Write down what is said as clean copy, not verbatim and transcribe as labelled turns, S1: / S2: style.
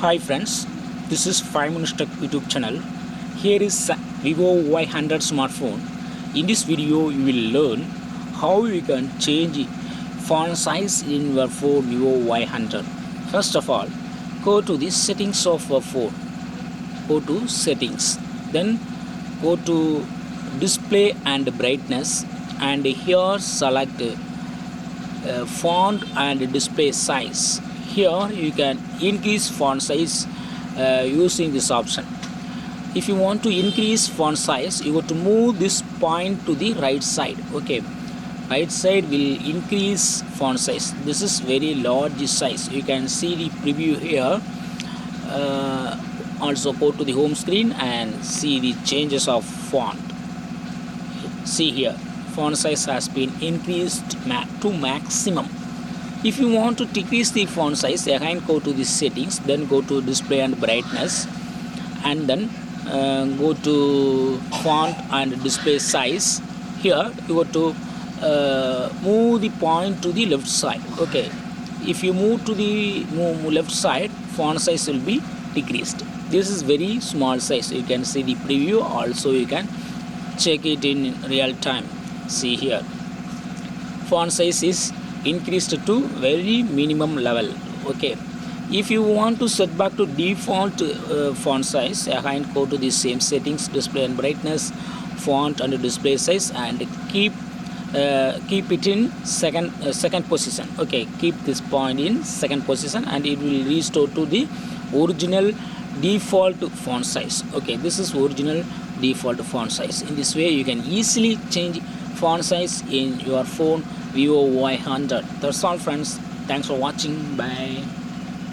S1: Hi friends, this is 5 Minutes Tech YouTube channel. Here is Vivo Y100 smartphone. In this video, you will learn how you can change font size in your phone Vivo Y100. First of all, go to the settings of your phone. Go to settings. Then go to display and brightness, and here select font and display size. Here you can increase font size using this option. If you want to increase font size, you have to move this point to the right side. Okay, right side will increase font size. This is very large size. You can see the preview here. Also go to the home screen and see the changes of font. See here, font size has been increased to maximum. If you want to decrease the font size, again go to the settings, then go to display and brightness, and then go to font and display size. Here you have to move the point to the left side. Okay, if you move to the left side, font size will be decreased. This is very small size. You can see the preview. Also you can check it in real time. See here, font size is increased to very minimum level. Okay, if you want to set back to default font size, again go to the same settings, display and brightness, font and display size, and keep it in second position. Okay, keep this point in second position and it will restore to the original default font size. Okay, this is original default font size. In this way you can easily change font size in your phone Vivo Y100. That's all friends. Thanks for watching. Bye.